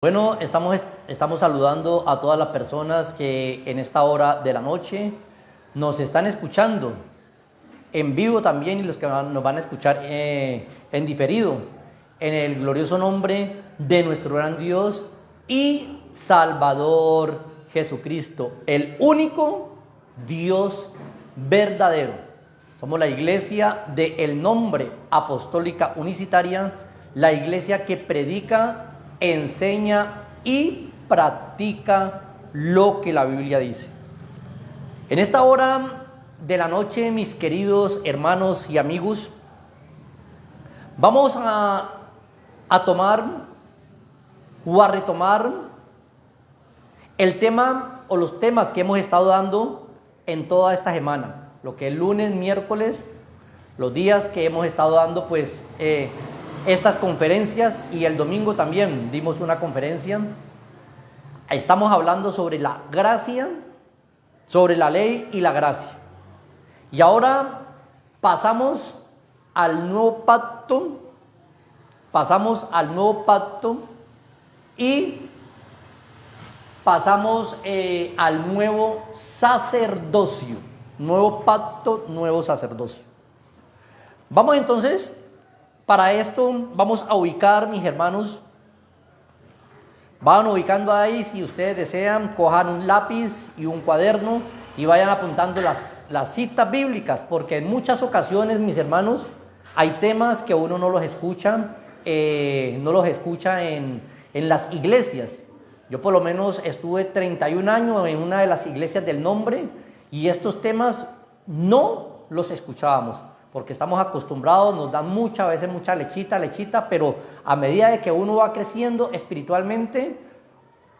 Bueno, estamos saludando a todas las personas que en esta hora de la noche nos están escuchando en vivo también y los que nos van a escuchar en diferido, en el glorioso nombre de nuestro gran Dios y Salvador Jesucristo, el único Dios verdadero. Somos la iglesia del nombre apostólica unicitaria, la iglesia que predica, enseña y practica lo que la Biblia dice. En esta hora de la noche, mis queridos hermanos y amigos, vamos a tomar o a retomar el tema o los temas que hemos estado dando en toda esta semana, lo que es lunes, miércoles, los días que hemos estado dando pues estas conferencias, y el domingo también dimos una conferencia. Estamos hablando sobre la gracia, sobre la ley y la gracia. Y ahora pasamos al nuevo pacto, y pasamos al nuevo sacerdocio. Nuevo pacto, nuevo sacerdocio. Vamos entonces, para esto vamos a ubicar, mis hermanos, van ubicando ahí, si ustedes desean, cojan un lápiz y un cuaderno y vayan apuntando las citas bíblicas, porque en muchas ocasiones, mis hermanos, hay temas que uno no los escucha en las iglesias. Yo por lo menos estuve 31 años en una de las iglesias del nombre y estos temas no los escuchábamos, porque estamos acostumbrados, nos dan a veces mucha lechita, pero a medida de que uno va creciendo espiritualmente,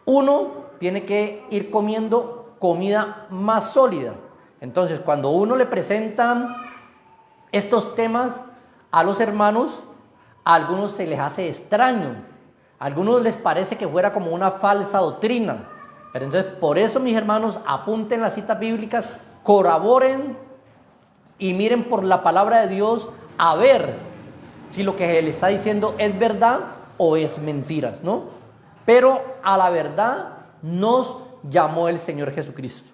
uno tiene que ir comiendo comida más sólida. Entonces, cuando uno le presentan estos temas a los hermanos, a algunos se les hace extraño, a algunos les parece que fuera como una falsa doctrina. Pero entonces, por eso, mis hermanos, apunten las citas bíblicas, colaboren y miren por la palabra de Dios a ver si lo que él está diciendo es verdad o es mentiras, ¿no? Pero a la verdad nos llamó el Señor Jesucristo.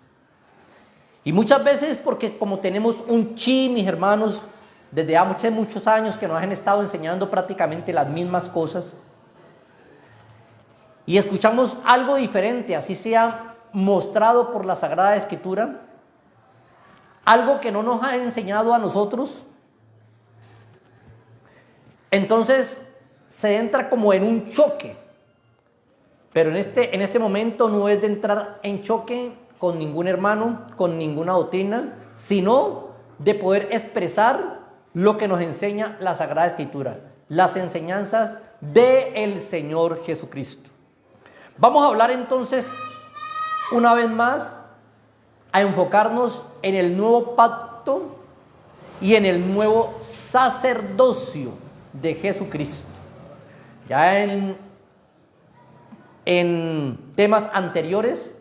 Y muchas veces, porque como tenemos un mis hermanos, desde hace muchos años que nos han estado enseñando prácticamente las mismas cosas, y escuchamos algo diferente, así sea mostrado por la Sagrada Escritura, algo que no nos ha enseñado a nosotros, entonces se entra como en un choque. Pero en este momento no es de entrar en choque con ningún hermano, con ninguna doctrina, sino de poder expresar lo que nos enseña la Sagrada Escritura, las enseñanzas del Señor Jesucristo. Vamos a hablar entonces una vez más, a enfocarnos en el nuevo pacto y en el nuevo sacerdocio de Jesucristo. Ya en temas anteriores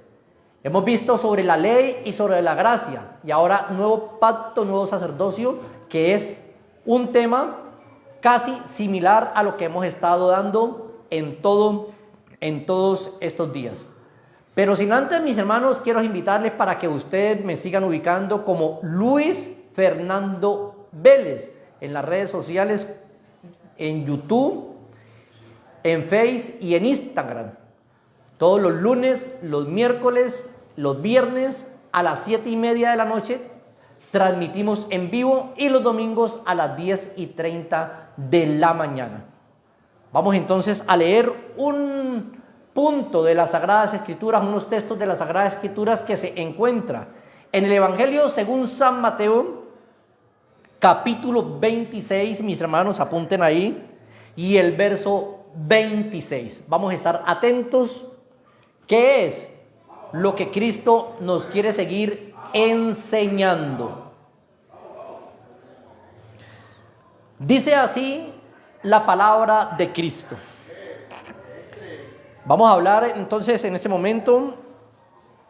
hemos visto sobre la ley y sobre la gracia, y ahora nuevo pacto, nuevo sacerdocio, que es un tema casi similar a lo que hemos estado dando en todos estos días. Pero sin antes, mis hermanos, quiero invitarles para que ustedes me sigan ubicando como Luis Fernando Vélez en las redes sociales, en YouTube, en Face y en Instagram. Todos los lunes, los miércoles, los viernes a las 7:30 de la noche transmitimos en vivo, y los domingos a las 10:30 de la mañana. Vamos entonces a leer un punto de las Sagradas Escrituras, unos textos de las Sagradas Escrituras que se encuentra en el Evangelio según San Mateo, capítulo 26, mis hermanos, apunten ahí, y el verso 26. Vamos a estar atentos, ¿qué es lo que Cristo nos quiere seguir enseñando? Dice así la palabra de Cristo. Vamos a hablar entonces en este momento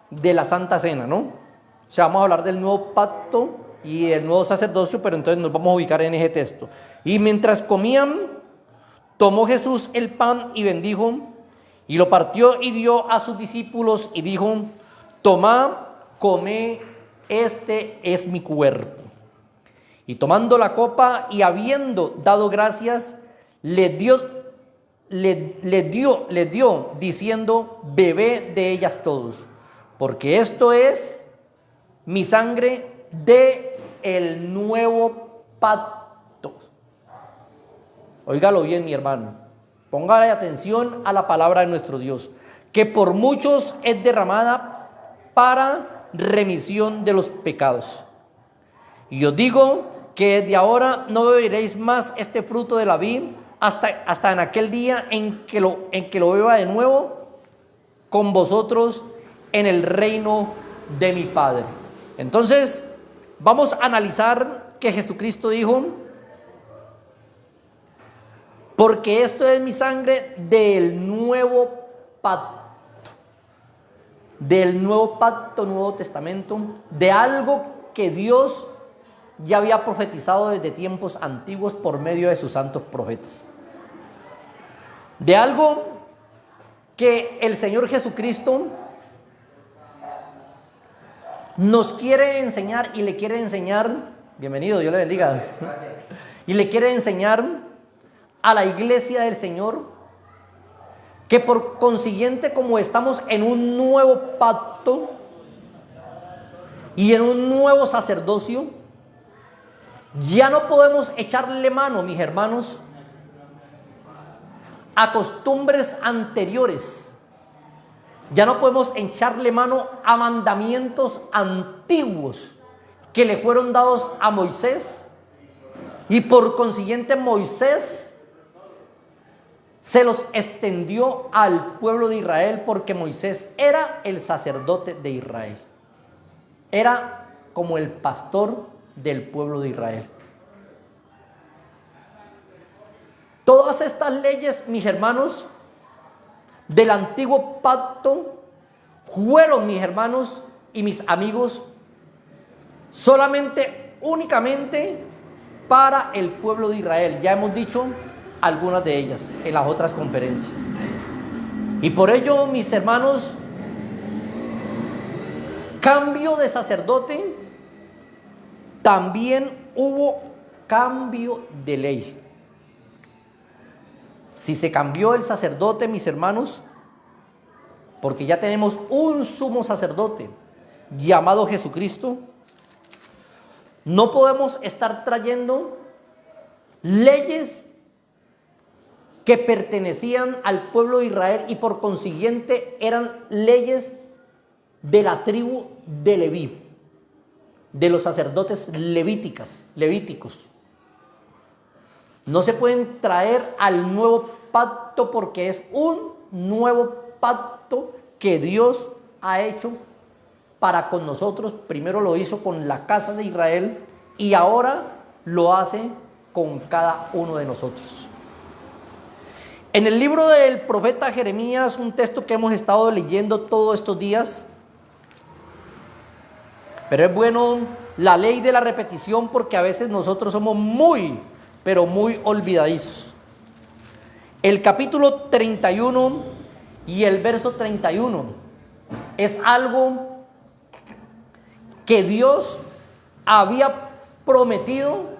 de la Santa Cena, ¿no? O sea, vamos a hablar del nuevo pacto y el nuevo sacerdocio, pero entonces nos vamos a ubicar en ese texto. Y mientras comían, tomó Jesús el pan y bendijo, Y lo partió y dio a sus discípulos y dijo: tomad, comed, este es mi cuerpo. Y tomando la copa y habiendo dado gracias, le dio diciendo: bebed de ellas todos, porque esto es mi sangre de el nuevo pacto. Óigalo bien, mi hermano, póngale atención a la palabra de nuestro Dios, que por muchos es derramada para remisión de los pecados. Y os digo que desde ahora no beberéis más este fruto de la vid hasta en aquel día en que lo beba de nuevo con vosotros en el reino de mi Padre. Entonces, vamos a analizar que Jesucristo dijo: porque esto es mi sangre del nuevo pacto. Del nuevo pacto, Nuevo Testamento, de algo que Dios ya había profetizado desde tiempos antiguos por medio de sus santos profetas. De algo que el Señor Jesucristo nos quiere enseñar y le quiere enseñar. Bienvenido, Dios le bendiga. Y le quiere enseñar a la iglesia del Señor que por consiguiente, como estamos en un nuevo pacto y en un nuevo sacerdocio, ya no podemos echarle mano, mis hermanos, a costumbres anteriores. Ya no podemos echarle mano a mandamientos antiguos que le fueron dados a Moisés, y por consiguiente Moisés se los extendió al pueblo de Israel, porque Moisés era el sacerdote de Israel. Era como el pastor del pueblo de Israel. Todas estas leyes, mis hermanos, del antiguo pacto fueron, mis hermanos y mis amigos, únicamente para el pueblo de Israel. Ya hemos dicho algunas de ellas en las otras conferencias. Y por ello, mis hermanos, cambio de sacerdote, también hubo cambio de ley. Si se cambió el sacerdote, mis hermanos, porque ya tenemos un sumo sacerdote llamado Jesucristo, no podemos estar trayendo leyes que pertenecían al pueblo de Israel y por consiguiente eran leyes de la tribu de Leví, de los sacerdotes levíticos. No se pueden traer al nuevo pacto porque es un nuevo pacto que Dios ha hecho para con nosotros. Primero lo hizo con la casa de Israel y ahora lo hace con cada uno de nosotros. En el libro del profeta Jeremías, un texto que hemos estado leyendo todos estos días, pero es bueno la ley de la repetición porque a veces nosotros somos muy olvidadizos. El capítulo 31 y el verso 31 es algo que Dios había prometido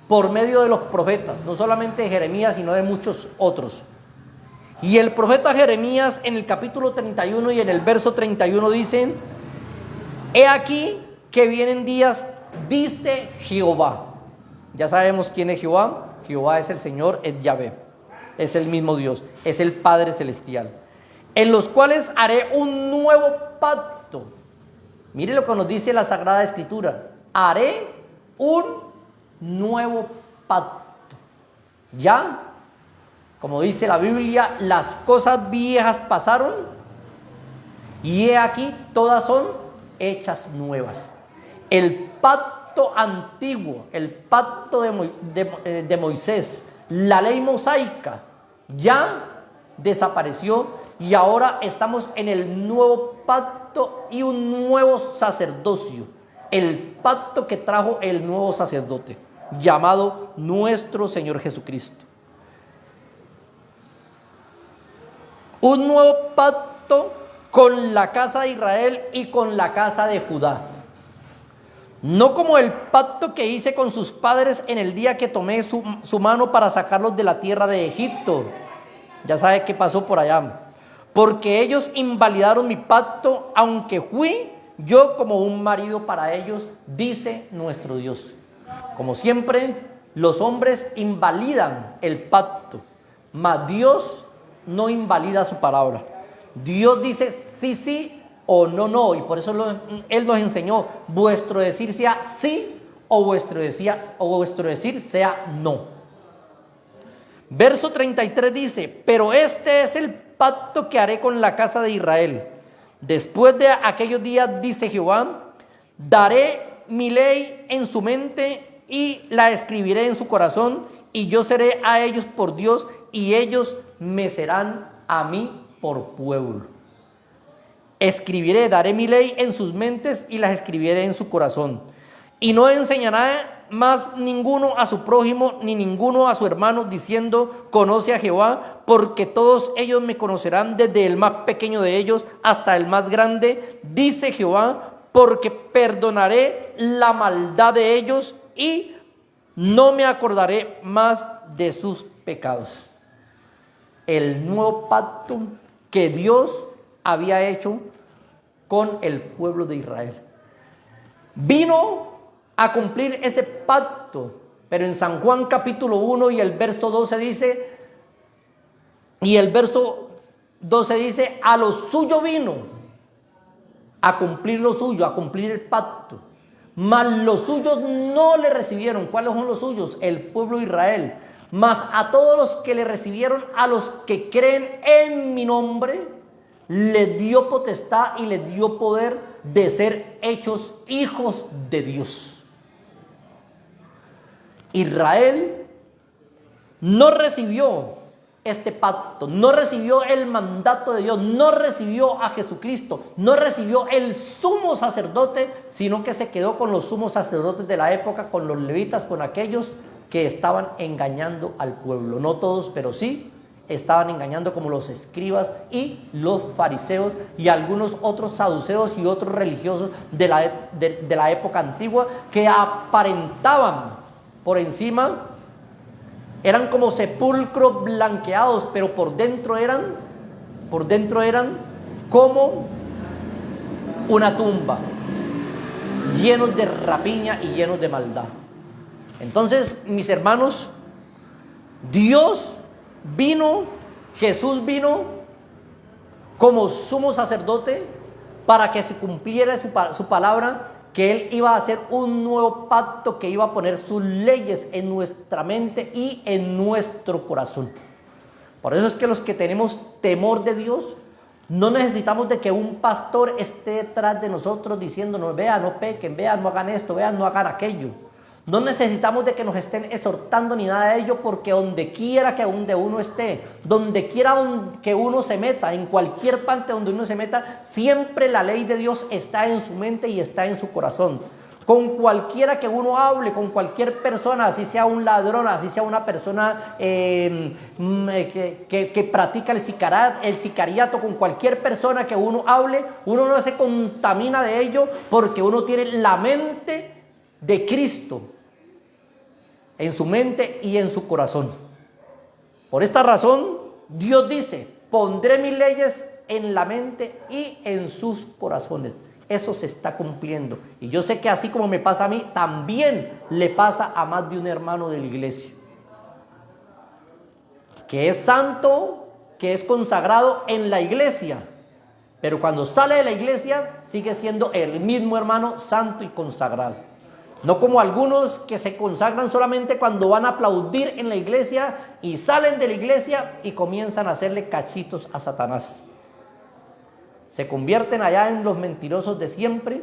por medio de los profetas, no solamente de Jeremías, sino de muchos otros. Y el profeta Jeremías en el capítulo 31 y en el verso 31 dice: he aquí que vienen días, dice Jehová. Ya sabemos quién es Jehová. Jehová es el Señor, es Yahvé, es el mismo Dios, es el Padre Celestial, en los cuales haré un nuevo pacto. Mire lo que nos dice la Sagrada Escritura: haré un nuevo pacto. Ya, como dice la Biblia, las cosas viejas pasaron y he aquí todas son hechas nuevas. El pacto antiguo, el pacto de Moisés, la ley mosaica, ya desapareció y ahora estamos en el nuevo pacto y un nuevo sacerdocio. El pacto que trajo el nuevo sacerdote, llamado nuestro Señor Jesucristo. un nuevo pacto con la casa de Israel y con la casa de Judá. No como el pacto que hice con sus padres en el día que tomé su mano para sacarlos de la tierra de Egipto. Ya sabe qué pasó por allá. Porque ellos invalidaron mi pacto, aunque fui yo como un marido para ellos, dice nuestro Dios. Como siempre, los hombres invalidan el pacto, mas Dios no invalida su palabra. Dios dice sí, sí o no, no. Y por eso Él nos enseñó, vuestro decir sea sí o vuestro decir sea no. Verso 33 dice, pero este es el pacto que haré con la casa de Israel. Después de aquellos días, dice Jehová, daré mi ley en su mente y la escribiré en su corazón, y yo seré a ellos por Dios, y ellos me serán a mí por pueblo. Daré mi ley en sus mentes y las escribiré en su corazón. Y no enseñará más ninguno a su prójimo, ni ninguno a su hermano, diciendo, conoce a Jehová, porque todos ellos me conocerán, desde el más pequeño de ellos hasta el más grande, dice Jehová, porque perdonaré la maldad de ellos y no me acordaré más de sus pecados. El nuevo pacto que Dios había hecho con el pueblo de Israel. Vino a cumplir ese pacto, pero en San Juan capítulo 1 y el verso 12 dice, a lo suyo vino, a cumplir lo suyo, a cumplir el pacto, mas los suyos no le recibieron. ¿Cuáles son los suyos? El pueblo de Israel. Mas a todos los que le recibieron, a los que creen en mi nombre, les dio potestad y les dio poder de ser hechos hijos de Dios. Israel no recibió este pacto, no recibió el mandato de Dios, no recibió a Jesucristo, no recibió el sumo sacerdote, sino que se quedó con los sumos sacerdotes de la época, con los levitas, con aquellos que estaban engañando al pueblo. No todos, pero sí estaban engañando, como los escribas y los fariseos y algunos otros saduceos y otros religiosos de la época antigua, que aparentaban por encima, eran como sepulcros blanqueados, pero por dentro eran como una tumba, llenos de rapiña y llenos de maldad. Entonces, mis hermanos, Jesús vino como sumo sacerdote para que se cumpliera su palabra, que Él iba a hacer un nuevo pacto, que iba a poner sus leyes en nuestra mente y en nuestro corazón. Por eso es que los que tenemos temor de Dios, no necesitamos de que un pastor esté detrás de nosotros diciéndonos, vean, no pequen, vean, no hagan esto, vean, no hagan aquello. No necesitamos de que nos estén exhortando ni nada de ello, porque donde quiera que uno esté, donde quiera que uno se meta, en cualquier parte donde uno se meta, siempre la ley de Dios está en su mente y está en su corazón. Con cualquiera que uno hable, con cualquier persona, así sea un ladrón, así sea una persona que practica el sicariato, con cualquier persona que uno hable, uno no se contamina de ello, porque uno tiene la mente de Cristo en su mente y en su corazón. Por esta razón, Dios dice, pondré mis leyes en la mente y en sus corazones. Eso se está cumpliendo. Y yo sé que así como me pasa a mí, también le pasa a más de un hermano de la iglesia, que es santo, que es consagrado en la iglesia, pero cuando sale de la iglesia sigue siendo el mismo hermano santo y consagrado. No como algunos que se consagran solamente cuando van a aplaudir en la iglesia y salen de la iglesia y comienzan a hacerle cachitos a Satanás. Se convierten allá en los mentirosos de siempre,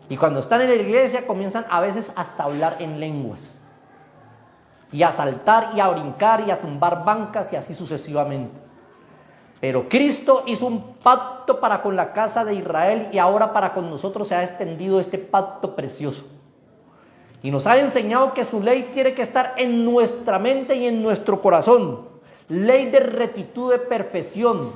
y cuando están en la iglesia comienzan a veces hasta a hablar en lenguas y a saltar y a brincar y a tumbar bancas y así sucesivamente. Pero Cristo hizo un pacto para con la casa de Israel, y ahora para con nosotros se ha extendido este pacto precioso. Y nos ha enseñado que su ley tiene que estar en nuestra mente y en nuestro corazón. ley de rectitud, de perfección,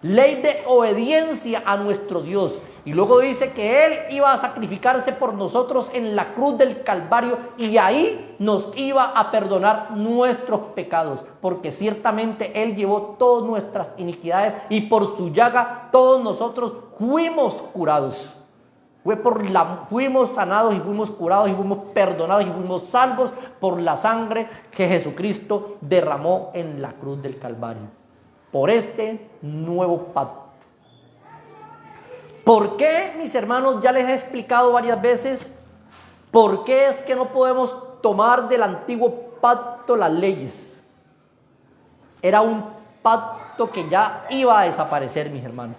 ley de obediencia a nuestro Dios. Y luego dice que Él iba a sacrificarse por nosotros en la cruz del Calvario y ahí nos iba a perdonar nuestros pecados, porque ciertamente Él llevó todas nuestras iniquidades y por su llaga todos nosotros fuimos curados. Fuimos sanados y fuimos curados y fuimos perdonados y fuimos salvos por la sangre que Jesucristo derramó en la cruz del Calvario. Por este nuevo pacto. ¿Por qué, mis hermanos? Ya les he explicado varias veces por qué es que no podemos tomar del antiguo pacto las leyes. Era un pacto que ya iba a desaparecer, mis hermanos.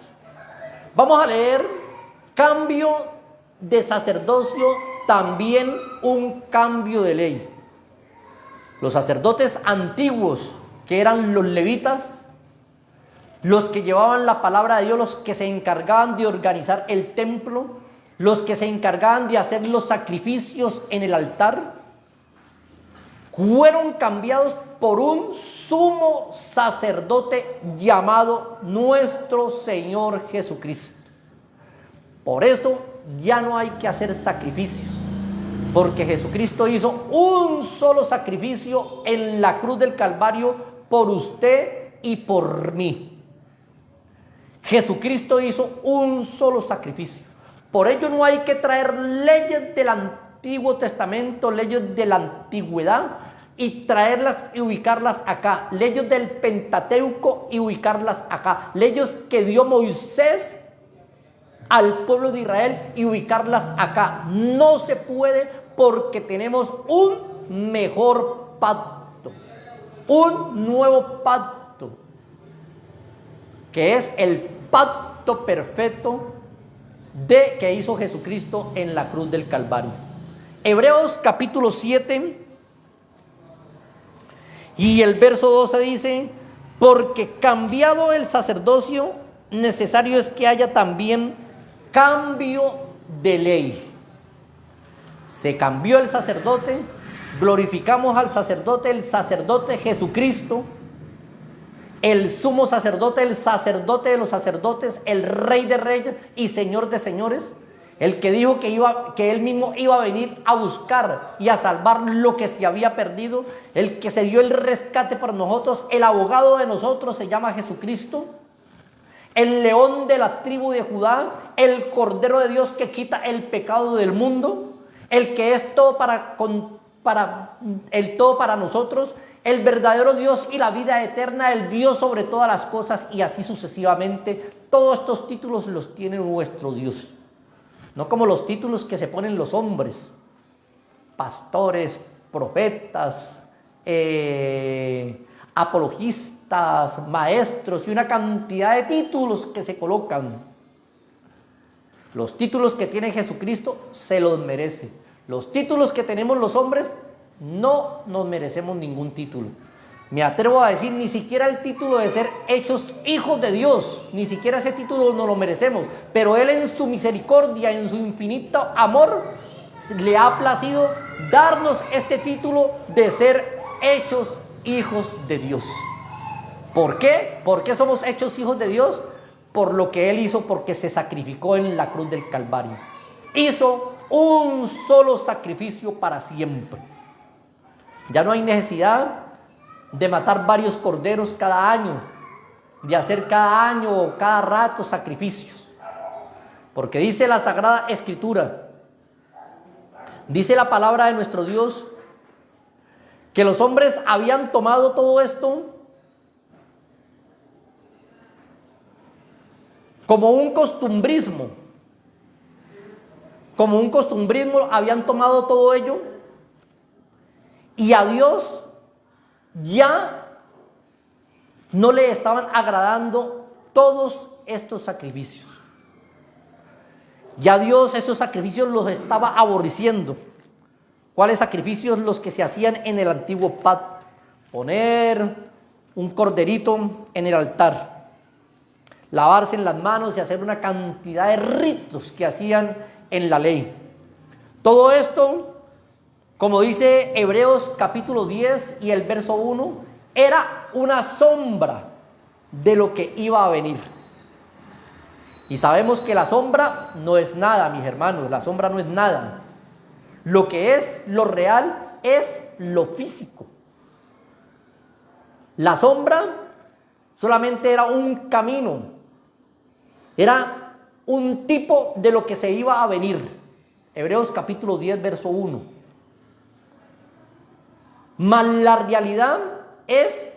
Vamos a leer: cambio de sacerdocio, también un cambio de ley. Los sacerdotes antiguos, que eran los levitas, los que llevaban la palabra de Dios, los que se encargaban de organizar el templo, los que se encargaban de hacer los sacrificios en el altar, fueron cambiados por un sumo sacerdote llamado nuestro Señor Jesucristo. Por eso ya no hay que hacer sacrificios, porque Jesucristo hizo un solo sacrificio en la cruz del Calvario por usted y por mí. Jesucristo hizo un solo sacrificio. Por ello no hay que traer leyes del Antiguo Testamento, leyes de la antigüedad, y traerlas y ubicarlas acá. Leyes del Pentateuco y ubicarlas acá. Leyes que dio Moisés al pueblo de Israel y ubicarlas acá. No se puede, porque tenemos un mejor pacto, un nuevo pacto, que es el pacto perfecto que hizo Jesucristo en la cruz del Calvario. Hebreos capítulo 7 y el verso 12 dice: porque cambiado el sacerdocio, necesario es que haya también cambio de ley. Se cambió el sacerdote, glorificamos al sacerdote, el sacerdote Jesucristo, el sumo sacerdote, el sacerdote de los sacerdotes, el rey de reyes y señor de señores, el que dijo que él mismo iba a venir a buscar y a salvar lo que se había perdido, el que se dio el rescate por nosotros, el abogado de nosotros se llama Jesucristo, el león de la tribu de Judá, el cordero de Dios que quita el pecado del mundo, el que es todo para nosotros, el verdadero Dios y la vida eterna, el Dios sobre todas las cosas, y así sucesivamente. Todos estos títulos los tiene nuestro Dios, no como los títulos que se ponen los hombres: pastores, profetas, apologistas, maestros y una cantidad de títulos que se colocan. Los títulos que tiene Jesucristo se los merece. Los títulos que tenemos los hombres no nos merecemos ningún título. Me atrevo a decir, ni siquiera el título de ser hechos hijos de Dios, ni siquiera ese título no lo merecemos. Pero Él, en su misericordia, en su infinito amor, le ha placido darnos este título de ser hechos hijos de Dios. ¿Por qué? ¿Por qué somos hechos hijos de Dios? Por lo que Él hizo, porque se sacrificó en la cruz del Calvario. Hizo un solo sacrificio para siempre. Ya no hay necesidad de matar varios corderos cada año, de hacer cada año o cada rato sacrificios. Porque dice la Sagrada Escritura, dice la palabra de nuestro Dios, que los hombres habían tomado todo esto como un costumbrismo. Como un costumbrismo habían tomado todo ello, y a Dios ya no le estaban agradando todos estos sacrificios. Ya Dios esos sacrificios los estaba aborreciendo. ¿Cuáles sacrificios? Los que se hacían en el antiguo pacto. Poner un corderito en el altar, lavarse en las manos y hacer una cantidad de ritos que hacían en la ley. Todo esto, como dice Hebreos capítulo 10 y el verso 1, era una sombra de lo que iba a venir. Y sabemos que la sombra no es nada, mis hermanos, la sombra no es nada. Lo que es lo real es lo físico. La sombra solamente era un camino, era un tipo de lo que se iba a venir. Hebreos capítulo 10, verso 1. Mas la realidad es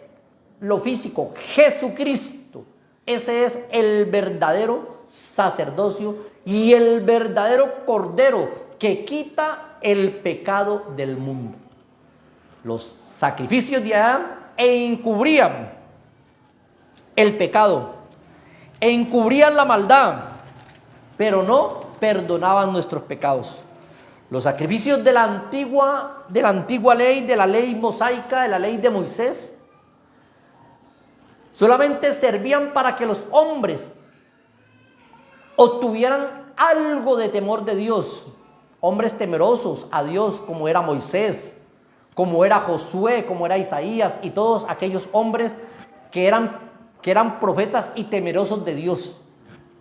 lo físico, Jesucristo. Ese es el verdadero sacerdocio y el verdadero cordero que quita el pecado del mundo. Los sacrificios de Adán encubrían el pecado, encubrían la maldad, pero no perdonaban nuestros pecados. Los sacrificios de la antigua ley, de la ley mosaica, de la ley de Moisés, solamente servían para que los hombres obtuvieran algo de temor de Dios, hombres temerosos a Dios, como era Moisés, como era Josué, como era Isaías y todos aquellos hombres que eran profetas y temerosos de Dios.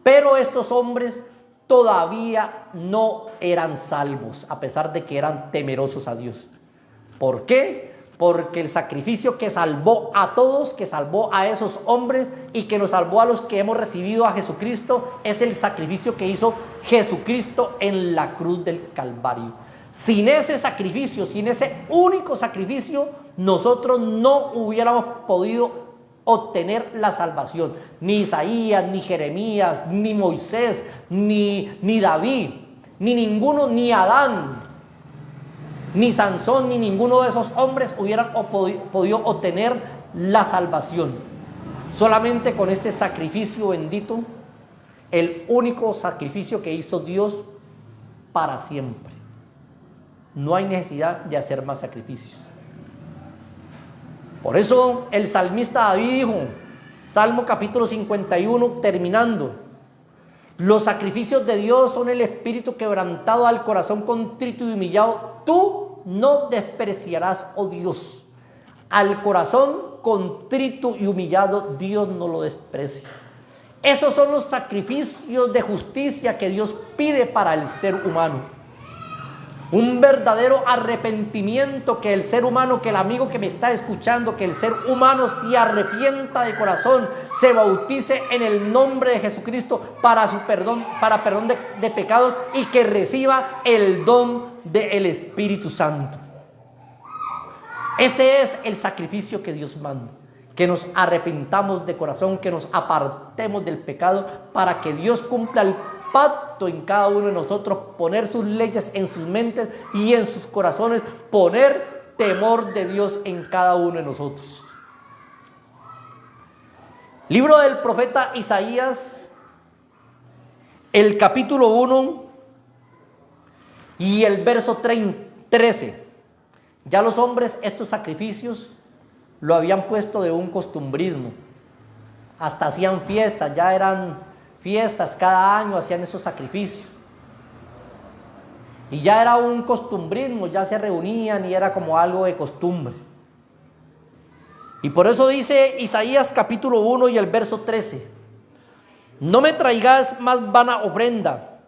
Pero estos hombres todavía no eran salvos, a pesar de que eran temerosos a Dios. ¿Por qué? Porque el sacrificio que salvó a todos, que salvó a esos hombres y que nos salvó a los que hemos recibido a Jesucristo, es el sacrificio que hizo Jesucristo en la cruz del Calvario. Sin ese sacrificio, sin ese único sacrificio, nosotros no hubiéramos podido obtener la salvación. Ni Isaías, ni Jeremías, ni Moisés, ni David, ni ninguno, ni Adán, ni Sansón, ni ninguno de esos hombres hubieran podido obtener la salvación. Solamente con este sacrificio bendito, el único sacrificio que hizo Dios para siempre. No hay necesidad de hacer más sacrificios. Por eso el salmista David dijo, Salmo capítulo 51, terminando: los sacrificios de Dios son el espíritu quebrantado, al corazón contrito y humillado. Tú no despreciarás, oh Dios. Al corazón contrito y humillado, Dios no lo desprecia. Esos son los sacrificios de justicia que Dios pide para el ser humano. Un verdadero arrepentimiento, que el ser humano, que el amigo que me está escuchando, que el ser humano se arrepienta de corazón, se bautice en el nombre de Jesucristo para su perdón, para perdón de pecados, y que reciba el don del Espíritu Santo. Ese es el sacrificio que Dios manda, que nos arrepentamos de corazón, que nos apartemos del pecado, para que Dios cumpla el pacto en cada uno de nosotros, poner sus leyes en sus mentes y en sus corazones, poner temor de Dios en cada uno de nosotros. Libro del profeta Isaías, el capítulo 1 y el verso 13. Ya los hombres estos sacrificios lo habían puesto de un costumbrismo, hasta hacían fiestas, ya eran fiestas, cada año hacían esos sacrificios. Y ya era un costumbrismo, ya se reunían y era como algo de costumbre. Y por eso dice Isaías capítulo 1 y el verso 13: no me traigas más vana ofrenda,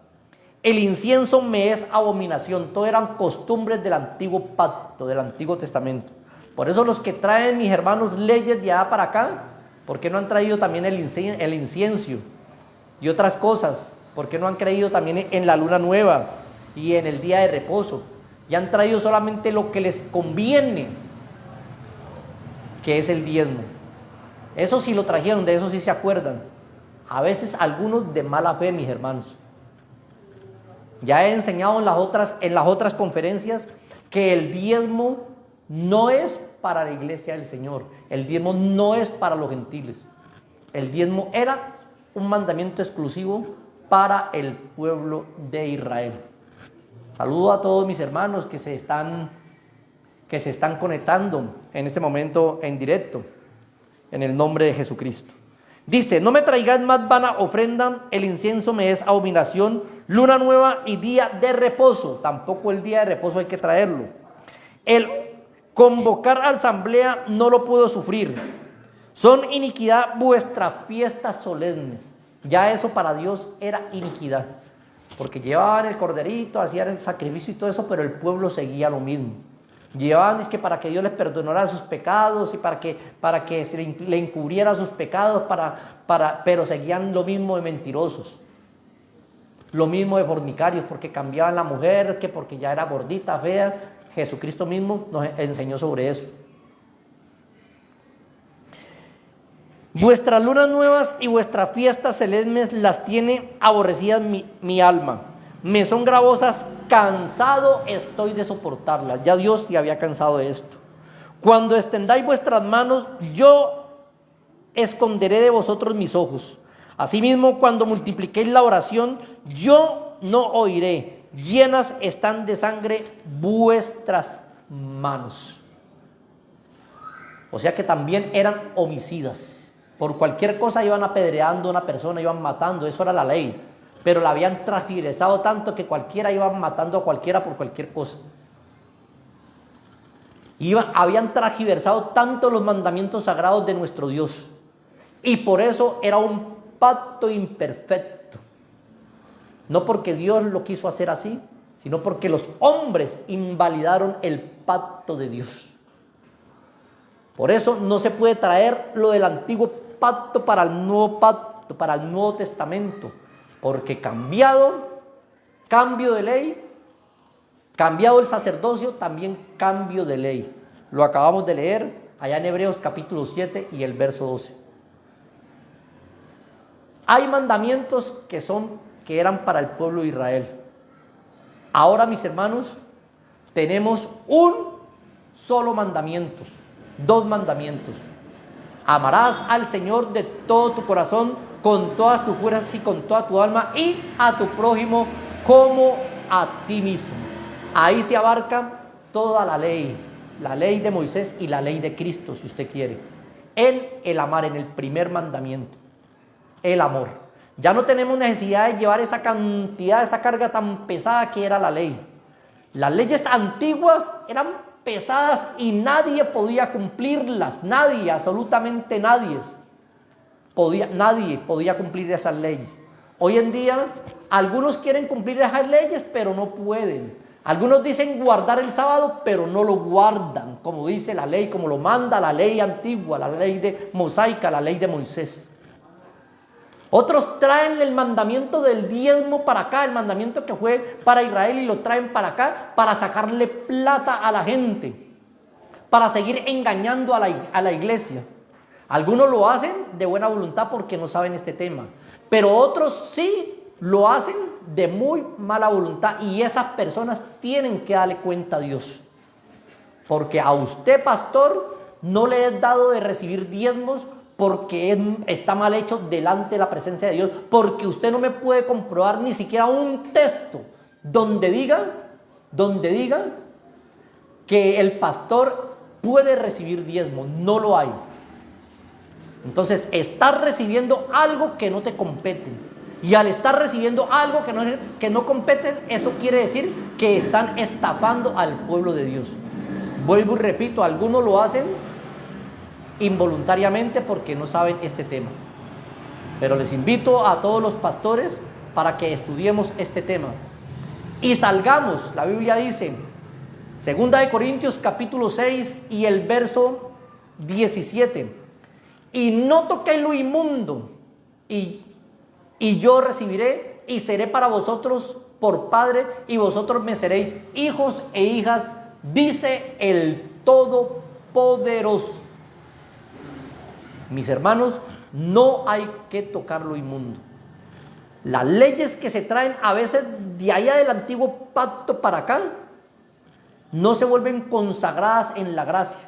el incienso me es abominación. Todo eran costumbres del antiguo pacto, del Antiguo Testamento. Por eso los que traen, mis hermanos, leyes de allá para acá, ¿por qué no han traído también el incienso y otras cosas? ¿Por qué no han creído también en la luna nueva y en el día de reposo? Y han traído solamente lo que les conviene, que es el diezmo. Eso sí lo trajeron, de eso sí se acuerdan. A veces algunos de mala fe, mis hermanos. Ya he enseñado en las otras conferencias que el diezmo no es para la iglesia del Señor. El diezmo no es para los gentiles. El diezmo era un mandamiento exclusivo para el pueblo de Israel. Saludo a todos mis hermanos que se están conectando en este momento en directo, en el nombre de Jesucristo. Dice: no me traigáis más vana ofrenda, el incienso me es abominación, luna nueva y día de reposo. Tampoco el día de reposo hay que traerlo. Convocar a asamblea no lo puedo sufrir. Son iniquidad vuestras fiestas solemnes. Ya eso para Dios era iniquidad, porque llevaban el corderito, hacían el sacrificio y todo eso, pero el pueblo seguía lo mismo. Llevaban, es que para que Dios les perdonara sus pecados y para que se le encubriera sus pecados, pero seguían lo mismo de mentirosos, lo mismo de fornicarios, porque cambiaban la mujer, que porque ya era gordita, fea. Jesucristo mismo nos enseñó sobre eso. Vuestras lunas nuevas y vuestras fiestas solemnes las tiene aborrecidas mi alma. Me son gravosas, cansado estoy de soportarlas. Ya Dios se había cansado de esto. Cuando extendáis vuestras manos, yo esconderé de vosotros mis ojos. Asimismo, cuando multipliquéis la oración, yo no oiré. Llenas están de sangre vuestras manos. O sea que también eran homicidas. Por cualquier cosa iban apedreando a una persona, iban matando, eso era la ley. Pero la habían transgiresado tanto que cualquiera iban matando a cualquiera por cualquier cosa. Habían transgiversado tanto los mandamientos sagrados de nuestro Dios. Y por eso era un pacto imperfecto. No porque Dios lo quiso hacer así, sino porque los hombres invalidaron el pacto de Dios. Por eso no se puede traer lo del antiguo pacto para el nuevo pacto, para el Nuevo Testamento, porque cambio de ley, cambiado el sacerdocio, también cambio de ley. Lo acabamos de leer allá en Hebreos capítulo 7 y el verso 12. Hay mandamientos que eran para el pueblo de Israel. Ahora, mis hermanos, tenemos un solo mandamiento, dos mandamientos. Amarás al Señor de todo tu corazón, con todas tus fuerzas y con toda tu alma, y a tu prójimo como a ti mismo. Ahí se abarca toda la ley de Moisés y la ley de Cristo, si usted quiere. En el amar, en el primer mandamiento, el amor. Ya no tenemos necesidad de llevar esa cantidad, esa carga tan pesada que era la ley. Las leyes antiguas eran pesadas y nadie podía cumplirlas, nadie, absolutamente nadie podía cumplir esas leyes. Hoy en día algunos quieren cumplir esas leyes pero no pueden. Algunos dicen guardar el sábado pero no lo guardan, como dice la ley, como lo manda la ley antigua, la ley mosaica, la ley de Moisés. Otros traen el mandamiento del diezmo para acá, el mandamiento que fue para Israel, y lo traen para acá para sacarle plata a la gente, para seguir engañando a la iglesia. Algunos lo hacen de buena voluntad porque no saben este tema, pero otros sí lo hacen de muy mala voluntad, y esas personas tienen que darle cuenta a Dios. Porque a usted, pastor, no le he dado de recibir diezmos porque está mal hecho delante de la presencia de Dios, porque usted no me puede comprobar ni siquiera un texto donde diga que el pastor puede recibir diezmo. No lo hay. Entonces estás recibiendo algo que no te compete, y al estar recibiendo algo que no compete, eso quiere decir que están estafando al pueblo de Dios. Vuelvo y repito, algunos lo hacen involuntariamente porque no saben este tema, pero les invito a todos los pastores para que estudiemos este tema y salgamos. La Biblia dice, 2 Corintios capítulo 6 y el verso 17, y no toquéis lo inmundo, y yo recibiré y seré para vosotros por padre, y vosotros me seréis hijos e hijas, dice el Todopoderoso. Mis hermanos, no hay que tocar lo inmundo. Las leyes que se traen a veces de allá del antiguo pacto para acá no se vuelven consagradas en la gracia,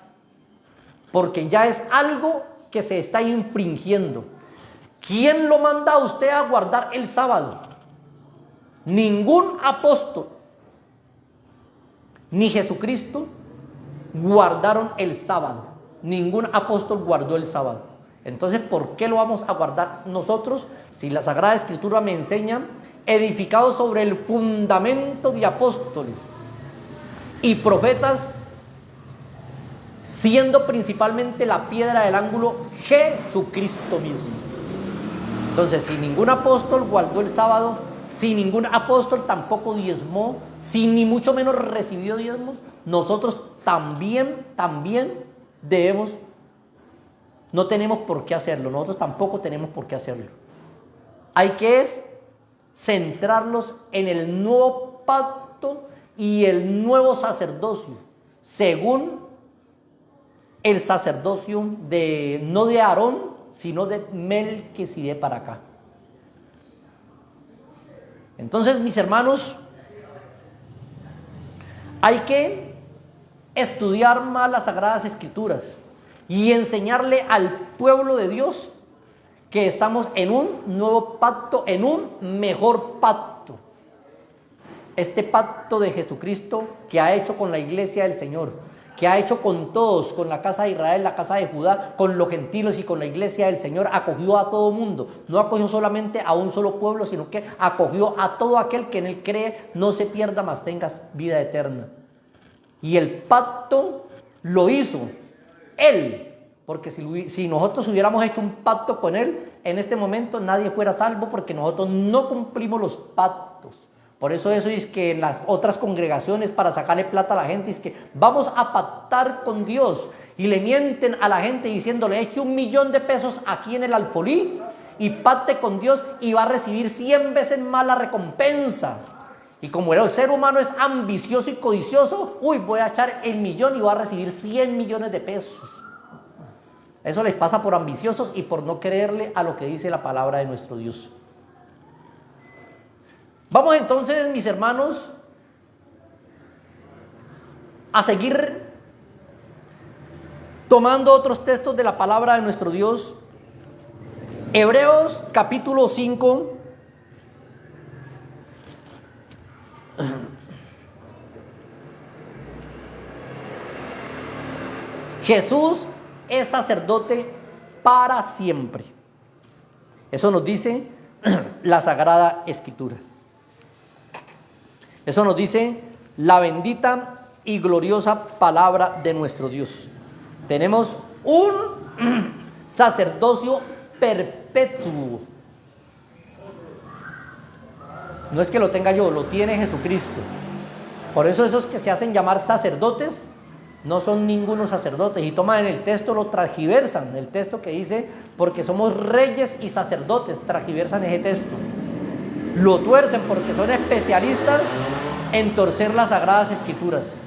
porque ya es algo que se está infringiendo. ¿Quién lo manda a usted a guardar el sábado? Ningún apóstol ni Jesucristo guardaron el sábado. Ningún apóstol guardó el sábado. Entonces, ¿por qué lo vamos a guardar nosotros si la Sagrada Escritura me enseña, edificado sobre el fundamento de apóstoles y profetas, siendo principalmente la piedra del ángulo Jesucristo mismo. Entonces, si ningún apóstol guardó el sábado, si ningún apóstol tampoco diezmó, si ni mucho menos recibió diezmos, nosotros también debemos, no tenemos por qué hacerlo, nosotros tampoco tenemos por qué hacerlo. Hay que centrarlos en el nuevo pacto y el nuevo sacerdocio, según el sacerdocio no de Aarón, sino de Melquisedec para acá. Entonces, mis hermanos, hay que estudiar más las Sagradas Escrituras y enseñarle al pueblo de Dios que estamos en un nuevo pacto, en un mejor pacto. Este pacto de Jesucristo que ha hecho con la iglesia del Señor, que ha hecho con todos, con la casa de Israel, la casa de Judá, con los gentiles y con la iglesia del Señor, acogió a todo mundo. No acogió solamente a un solo pueblo, sino que acogió a todo aquel que en él cree, no se pierda, mas tengas vida eterna. Y el pacto lo hizo él. Porque si nosotros hubiéramos hecho un pacto con él, en este momento nadie fuera salvo, porque nosotros no cumplimos los pactos. Por eso es que en las otras congregaciones, para sacarle plata a la gente, es que vamos a pactar con Dios, y le mienten a la gente diciéndole: eche $1.000.000 aquí en el alfolí y pacte con Dios y va a recibir 100 veces más la recompensa. Y como el ser humano es ambicioso y codicioso, voy a echar $1.000.000 y va a recibir 100 millones de pesos. Eso les pasa por ambiciosos y por no creerle a lo que dice la palabra de nuestro Dios. Vamos entonces, mis hermanos, a seguir tomando otros textos de la palabra de nuestro Dios. Hebreos capítulo 5. Jesús es sacerdote para siempre. Eso nos dice la Sagrada Escritura. Eso nos dice la bendita y gloriosa palabra de nuestro Dios. Tenemos un sacerdocio perpetuo. No es que lo tenga yo, lo tiene Jesucristo. Por eso esos que se hacen llamar sacerdotes no son ningunos sacerdotes, y toman en el texto, lo transgiversan, el texto que dice porque somos reyes y sacerdotes, transgiversan ese texto, lo tuercen porque son especialistas en torcer las Sagradas Escrituras.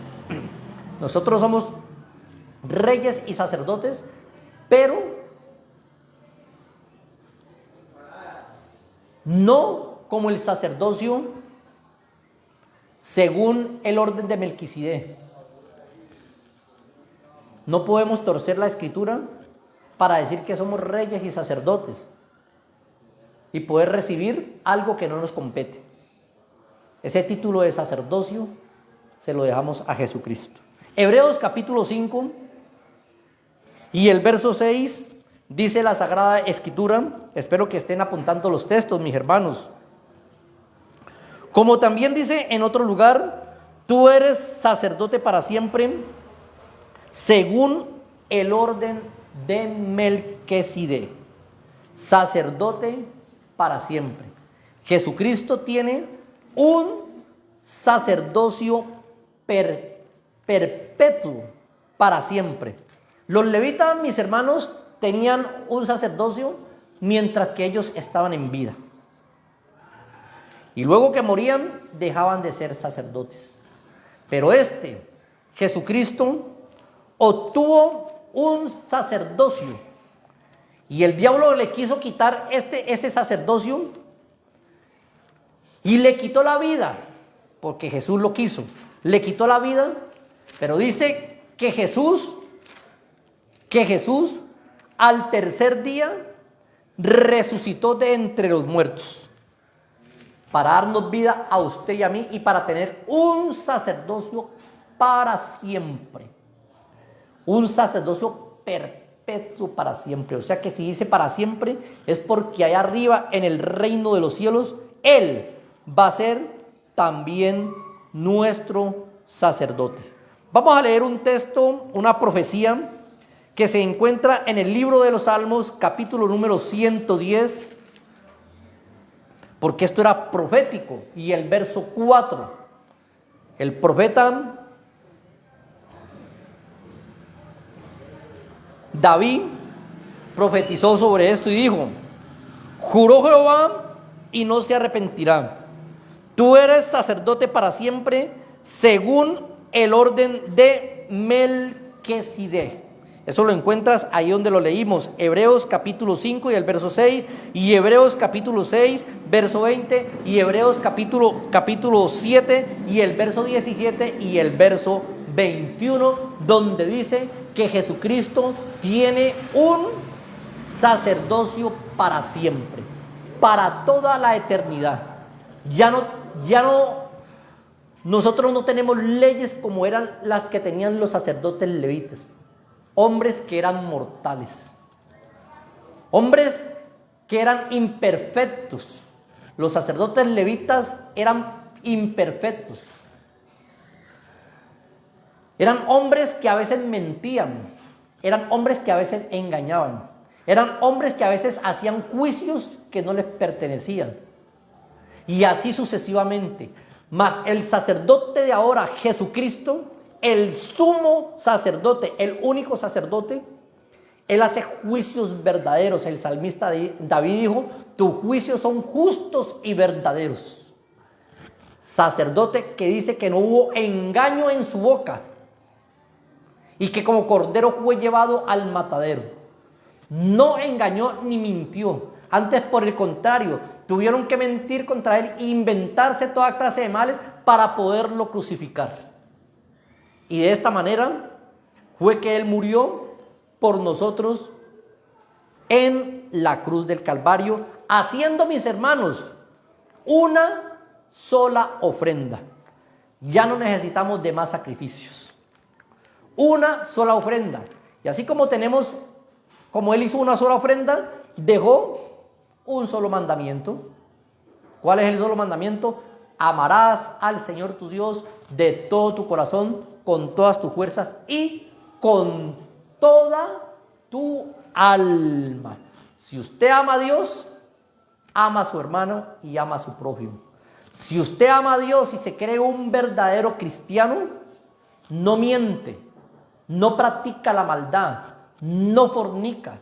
Nosotros somos reyes y sacerdotes, pero no como el sacerdocio según el orden de Melquisedec. No podemos torcer la Escritura para decir que somos reyes y sacerdotes y poder recibir algo que no nos compete. Ese título de sacerdocio se lo dejamos a Jesucristo. Hebreos capítulo 5 y el verso 6 dice la Sagrada Escritura. Espero que estén apuntando los textos, mis hermanos. Como también dice en otro lugar: tú eres sacerdote para siempre, según el orden de Melquisedec. Sacerdote para siempre. Jesucristo tiene un sacerdocio perpetuo para siempre. Los levitas, mis hermanos, tenían un sacerdocio mientras que ellos estaban en vida. Y luego que morían, dejaban de ser sacerdotes. Pero Jesucristo, obtuvo un sacerdocio, y el diablo le quiso quitar ese sacerdocio y le quitó la vida, porque Jesús lo quiso, le quitó la vida. Pero dice que Jesús al tercer día resucitó de entre los muertos para darnos vida a usted y a mí, y para tener un sacerdocio para siempre. Un sacerdocio perpetuo para siempre. O sea que si dice para siempre, es porque allá arriba en el reino de los cielos Él va a ser también nuestro sacerdote. Vamos a leer un texto, una profecía que se encuentra en el libro de los Salmos, capítulo número 110, porque esto era profético, y el verso 4. El profeta David profetizó sobre esto y dijo: juró Jehová y no se arrepentirá. Tú eres sacerdote para siempre, según el orden de Melquisedec. Eso lo encuentras ahí donde lo leímos, Hebreos capítulo 5 y el verso 6, y Hebreos capítulo 6, verso 20, y Hebreos capítulo 7 y el verso 17 y el verso 21, donde dice que Jesucristo tiene un sacerdocio para siempre, para toda la eternidad. Nosotros no tenemos leyes como eran las que tenían los sacerdotes levitas. Hombres que eran mortales, hombres que eran imperfectos. Los sacerdotes levitas eran imperfectos. Eran hombres que a veces mentían, eran hombres que a veces engañaban, eran hombres que a veces hacían juicios que no les pertenecían. Y así sucesivamente. Mas el sacerdote de ahora, Jesucristo, el sumo sacerdote, el único sacerdote, él hace juicios verdaderos. El salmista David dijo: tus juicios son justos y verdaderos. Sacerdote que dice que no hubo engaño en su boca y que como cordero fue llevado al matadero. No engañó ni mintió. Antes, por el contrario, tuvieron que mentir contra él e inventarse toda clase de males para poderlo crucificar. Y de esta manera fue que él murió por nosotros en la cruz del Calvario, haciendo, mis hermanos, una sola ofrenda. Ya no necesitamos de más sacrificios. Una sola ofrenda. Y así como él hizo una sola ofrenda, dejó un solo mandamiento. ¿Cuál es el solo mandamiento? Amarás al Señor tu Dios de todo tu corazón, con todas tus fuerzas y con toda tu alma. Si usted ama a Dios, ama a su hermano y ama a su prójimo. Si usted ama a Dios y se cree un verdadero cristiano, no miente, no practica la maldad, no fornica.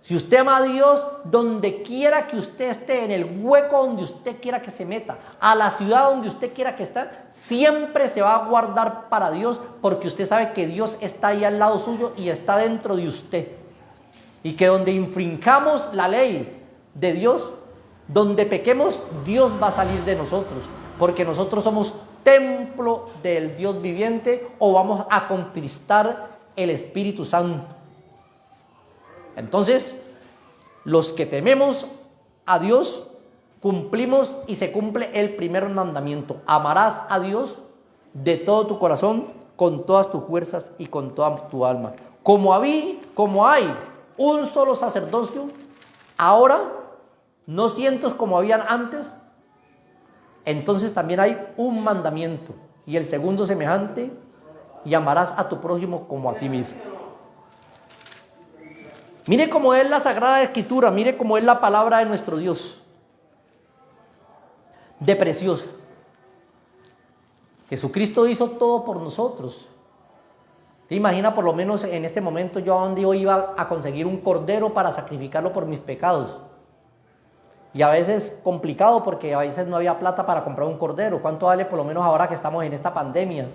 Si usted ama a Dios, donde quiera que usted esté, en el hueco donde usted quiera que se meta, a la ciudad donde usted quiera que esté, siempre se va a guardar para Dios, porque usted sabe que Dios está ahí al lado suyo y está dentro de usted. Y que donde infringamos la ley de Dios, donde pequemos, Dios va a salir de nosotros, porque nosotros somos templo del Dios viviente, o vamos a contristar el Espíritu Santo. Entonces, los que tememos a Dios, cumplimos y se cumple el primer mandamiento: amarás a Dios de todo tu corazón, con todas tus fuerzas y con toda tu alma. Como hay un solo sacerdocio, ahora, no cientos como habían antes, entonces también hay un mandamiento, y el segundo semejante: y amarás a tu prójimo como a ti mismo. Mire cómo es la Sagrada Escritura, mire cómo es la palabra de nuestro Dios, de preciosa. Jesucristo hizo todo por nosotros. ¿Te imaginas por lo menos en este momento yo a dónde yo iba a conseguir un cordero para sacrificarlo por mis pecados? Y a veces complicado, porque a veces no había plata para comprar un cordero. ¿Cuánto vale por lo menos ahora que estamos en esta pandemia?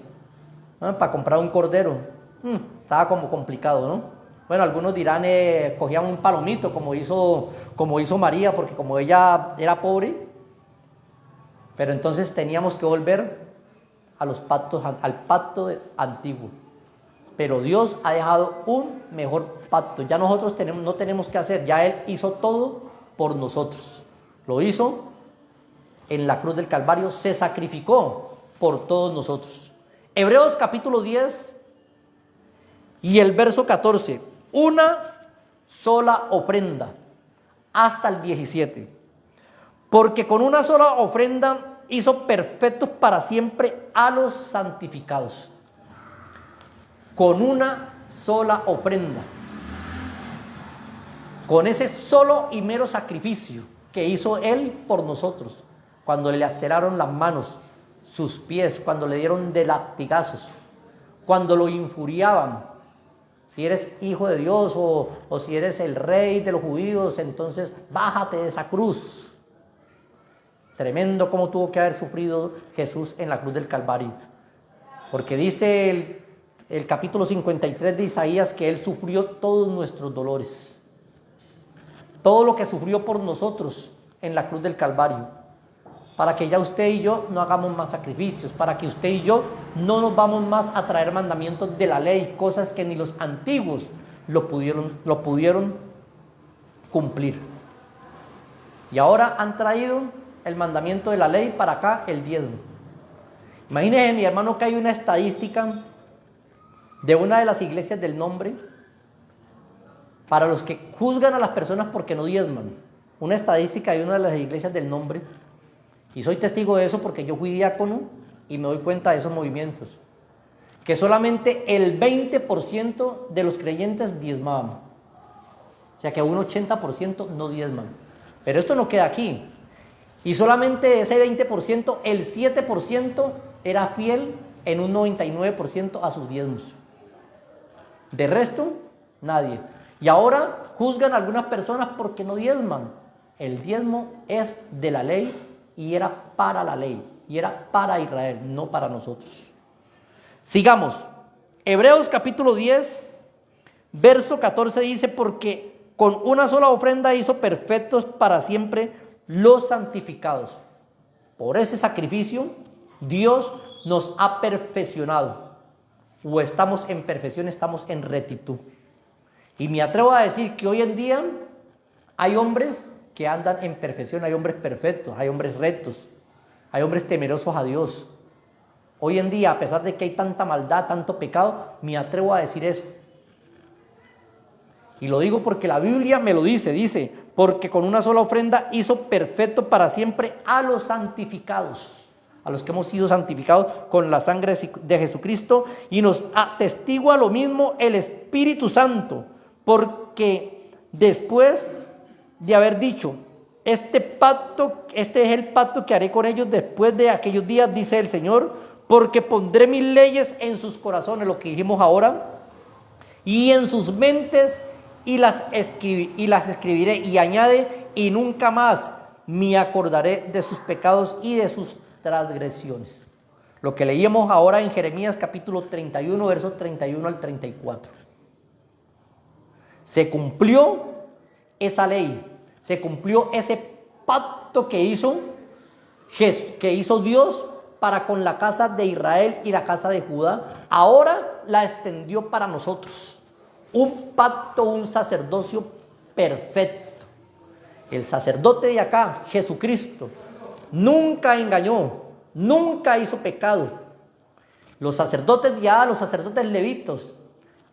Para comprar un cordero. Estaba como complicado, ¿no? Bueno, algunos dirán, cogían un palomito como hizo María, porque como ella era pobre. Pero entonces teníamos que volver al pacto antiguo. Pero Dios ha dejado un mejor pacto. Ya nosotros no tenemos que hacer, ya Él hizo todo por nosotros. Lo hizo en la cruz del Calvario, se sacrificó por todos nosotros. Hebreos capítulo 10 y el verso 14. Una sola ofrenda, hasta el 17. Porque con una sola ofrenda hizo perfectos para siempre a los santificados. con una sola ofrenda, con ese solo y mero sacrificio que hizo Él por nosotros, cuando le laceraron las manos, sus pies, cuando le dieron de latigazos, cuando lo injuriaban. Si eres hijo de Dios o si eres el rey de los judíos, entonces bájate de esa cruz. Tremendo cómo tuvo que haber sufrido Jesús en la cruz del Calvario. Porque dice el capítulo 53 de Isaías que Él sufrió todos nuestros dolores. Todo lo que sufrió por nosotros en la cruz del Calvario. Para que ya usted y yo no hagamos más sacrificios. Para que usted y yo no nos vamos más a traer mandamientos de la ley. Cosas que ni los antiguos lo pudieron cumplir. Y ahora han traído el mandamiento de la ley para acá, el diezmo. Imagínese, mi hermano, que hay una estadística de una de las iglesias del nombre para los que juzgan a las personas porque no diezman. Una estadística de una de las iglesias del nombre, y soy testigo de eso porque yo fui diácono y me doy cuenta de esos movimientos, que solamente el 20% de los creyentes diezmaban. O sea que un 80% no diezman. Pero esto no queda aquí. Y solamente de ese 20%, el 7% era fiel en un 99% a sus diezmos. De resto, nadie. Y ahora juzgan a algunas personas porque no diezman. El diezmo es de la ley y era para la ley. Y era para Israel, no para nosotros. Sigamos. Hebreos capítulo 10, verso 14 dice: porque con una sola ofrenda hizo perfectos para siempre los santificados. Por ese sacrificio Dios nos ha perfeccionado. O estamos en perfección, estamos en rectitud. Y me atrevo a decir que hoy en día hay hombres que andan en perfección, hay hombres perfectos, hay hombres rectos, hay hombres temerosos a Dios. Hoy en día, a pesar de que hay tanta maldad, tanto pecado, me atrevo a decir eso. Y lo digo porque la Biblia me lo dice, porque con una sola ofrenda hizo perfecto para siempre a los santificados, a los que hemos sido santificados con la sangre de Jesucristo, y nos atestigua lo mismo el Espíritu Santo, porque después de haber dicho: este es el pacto que haré con ellos después de aquellos días, dice el Señor, porque pondré mis leyes en sus corazones, lo que dijimos ahora, y en sus mentes, y las escribiré. Y añade: y nunca más me acordaré de sus pecados y de sus transgresiones. Lo que leíamos ahora en Jeremías capítulo 31, versos 31 al 34. Se cumplió esa ley, se cumplió ese pacto que hizo Dios para con la casa de Israel y la casa de Judá. Ahora la extendió para nosotros. Un pacto, un sacerdocio perfecto. El sacerdote de acá, Jesucristo, nunca engañó, nunca hizo pecado. Los sacerdotes de allá, los sacerdotes levitos,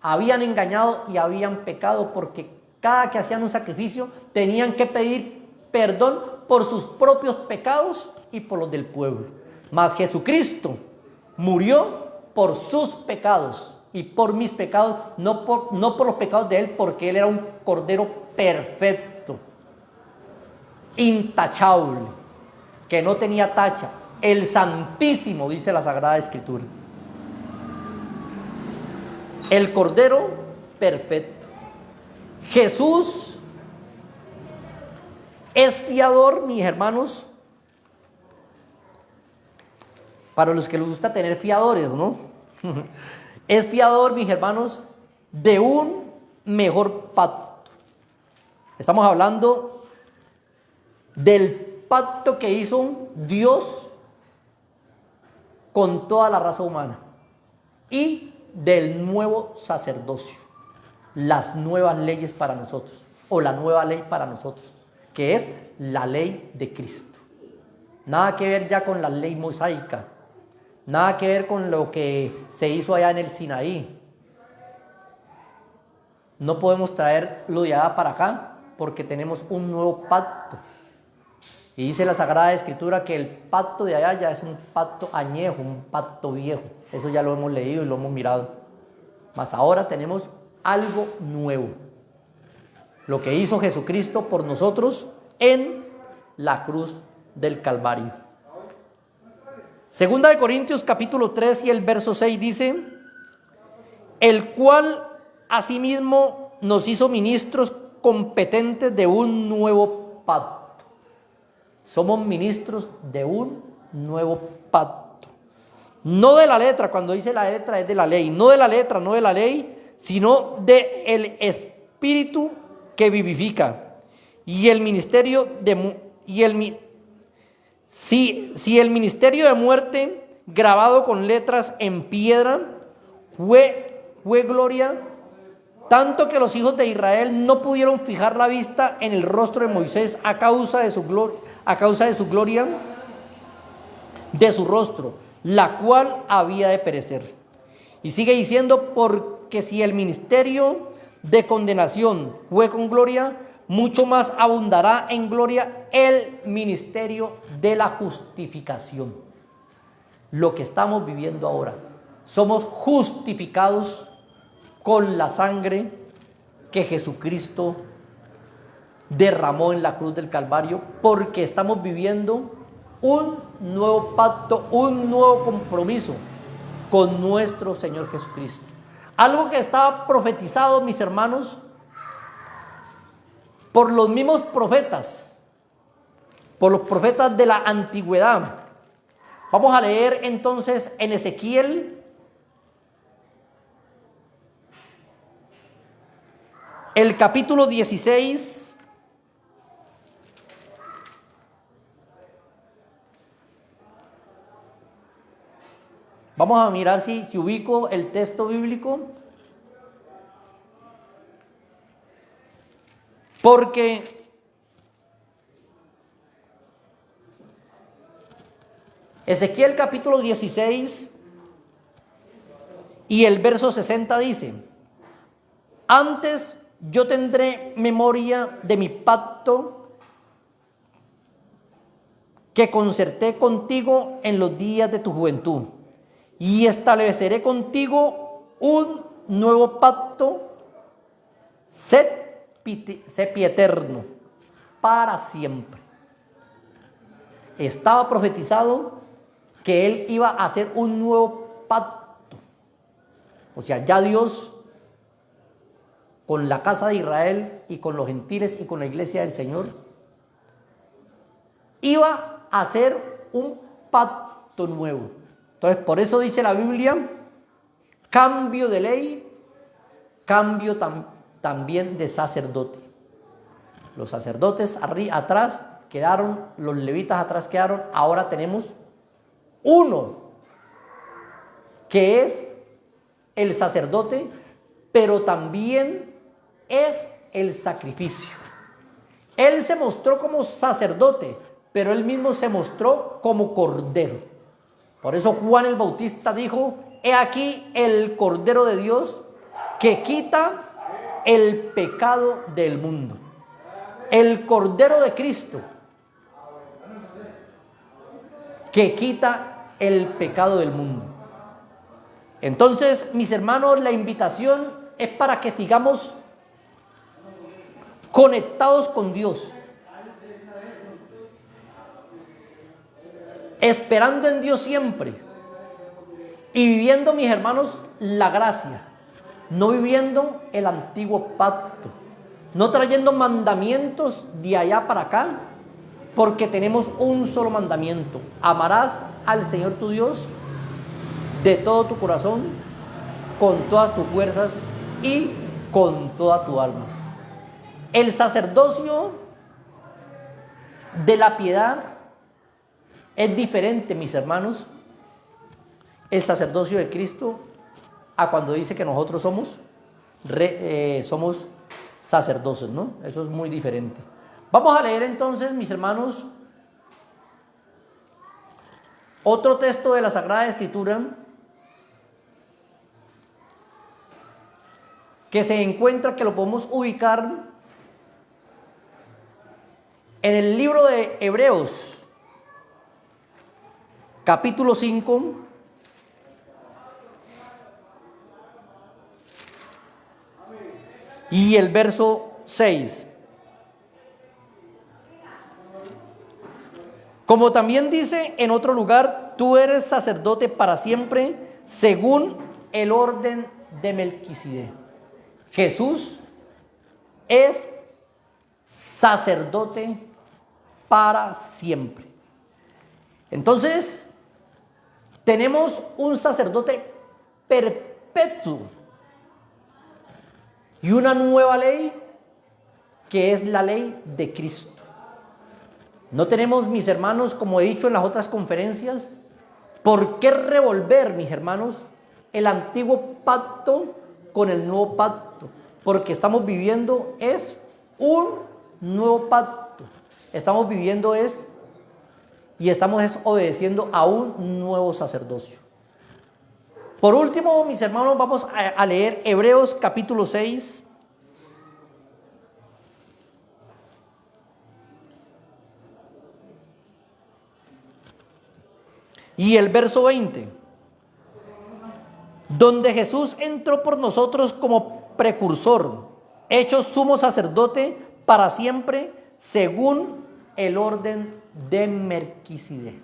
habían engañado y habían pecado, porque cada que hacían un sacrificio tenían que pedir perdón por sus propios pecados y por los del pueblo. Mas Jesucristo murió por sus pecados y por mis pecados, no por los pecados de Él, porque Él era un cordero perfecto, intachable, que no tenía tacha, el Santísimo, dice la Sagrada Escritura. El cordero perfecto. Jesús es fiador, mis hermanos, para los que les gusta tener fiadores, ¿no? Es fiador, mis hermanos, de un mejor pacto. Estamos hablando del pacto que hizo Dios con toda la raza humana y del nuevo sacerdocio, las nuevas leyes para nosotros, o la nueva ley para nosotros, que es la ley de Cristo. Nada que ver ya con la ley mosaica, nada que ver con lo que se hizo allá en el Sinaí. No podemos traerlo de allá para acá porque tenemos un nuevo pacto. Y dice la Sagrada Escritura que el pacto de allá ya es un pacto añejo, un pacto viejo. Eso ya lo hemos leído y lo hemos mirado. mas ahora tenemos algo nuevo. Lo que hizo Jesucristo por nosotros en la cruz del Calvario. Segunda de Corintios capítulo 3 y el verso 6 dice: el cual asimismo nos hizo ministros competentes de un nuevo pacto. Somos ministros de un nuevo pacto. No de la letra, cuando dice la letra es de la ley, no de la letra, no de la ley, sino de el Espíritu que vivifica. Y el ministerio si el ministerio de muerte grabado con letras en piedra fue gloria, tanto que los hijos de Israel no pudieron fijar la vista en el rostro de Moisés a causa de su gloria, de su rostro, la cual había de perecer. Y sigue diciendo: porque si el ministerio de condenación fue con gloria, mucho más abundará en gloria el ministerio de la justificación. Lo que estamos viviendo ahora, somos justificados con la sangre que Jesucristo derramó en la cruz del Calvario, porque estamos viviendo un nuevo pacto, un nuevo compromiso con nuestro Señor Jesucristo. Algo que estaba profetizado, mis hermanos, por los mismos profetas, por los profetas de la antigüedad. Vamos a leer entonces en Ezequiel, el capítulo 16, vamos a mirar si ubico el texto bíblico, porque Ezequiel capítulo 16 y el verso 60 dice: antes yo tendré memoria de mi pacto que concerté contigo en los días de tu juventud, y estableceré contigo un nuevo pacto sempiterno, para siempre. Estaba profetizado que él iba a hacer un nuevo pacto. O sea, ya Dios, con la casa de Israel y con los gentiles y con la iglesia del Señor, iba a hacer un pacto nuevo. Entonces, por eso dice la Biblia: cambio de ley, cambio también de sacerdote. Los sacerdotes atrás quedaron, los levitas atrás quedaron, ahora tenemos uno, que es el sacerdote, pero también es el sacrificio. Él se mostró como sacerdote, pero él mismo se mostró como cordero. Por eso Juan el Bautista dijo: he aquí el Cordero de Dios que quita el pecado del mundo. El Cordero de Cristo que quita el pecado del mundo. Entonces, mis hermanos, la invitación es para que sigamos conectados con Dios, esperando en Dios siempre y viviendo, mis hermanos, la gracia, no viviendo el antiguo pacto, no trayendo mandamientos de allá para acá, porque tenemos un solo mandamiento: amarás al Señor tu Dios de todo tu corazón, con todas tus fuerzas y con toda tu alma. El sacerdocio de la piedad es diferente, mis hermanos, el sacerdocio de Cristo, a cuando dice que nosotros somos sacerdotes, ¿no? Eso es muy diferente. Vamos a leer entonces, mis hermanos, otro texto de la Sagrada Escritura que se encuentra, que lo podemos ubicar en el libro de Hebreos, capítulo 5, Y el verso 6. Como también dice en otro lugar, tú eres sacerdote para siempre, según el orden de Melquisedec. Jesús es sacerdote para siempre. Entonces, tenemos un sacerdote perpetuo y una nueva ley que es la ley de Cristo. No tenemos, mis hermanos, como he dicho en las otras conferencias, por qué revolver, mis hermanos, el antiguo pacto con el nuevo pacto, porque estamos viviendo es un nuevo pacto. Estamos viviendo y estamos obedeciendo a un nuevo sacerdocio. Por último, mis hermanos, vamos a leer Hebreos capítulo 6. Y el verso 20, donde Jesús entró por nosotros como precursor, hecho sumo sacerdote para siempre, según el orden de Melquisedec.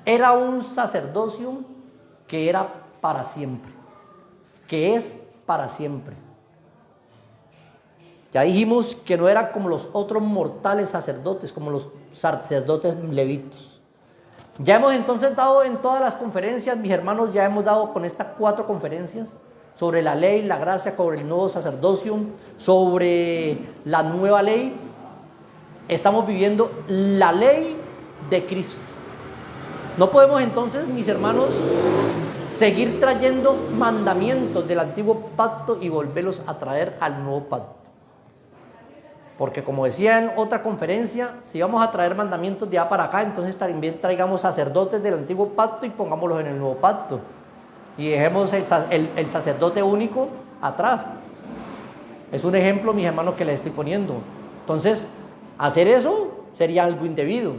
Era un sacerdocio que era para siempre, que es para siempre. Ya dijimos que no era como los otros mortales sacerdotes, como los sacerdotes levitas. Ya hemos entonces dado en todas las conferencias, mis hermanos, ya hemos dado con estas 4 conferencias sobre la ley, la gracia, sobre el nuevo sacerdocio, sobre la nueva ley. Estamos viviendo la ley de Cristo. No podemos entonces, mis hermanos, seguir trayendo mandamientos del antiguo pacto y volverlos a traer al nuevo pacto. Porque como decía en otra conferencia, si vamos a traer mandamientos de allá para acá, entonces también traigamos sacerdotes del antiguo pacto y pongámoslos en el nuevo pacto. Y dejemos el sacerdote único atrás. Es un ejemplo, mis hermanos, que les estoy poniendo. Entonces, hacer eso sería algo indebido.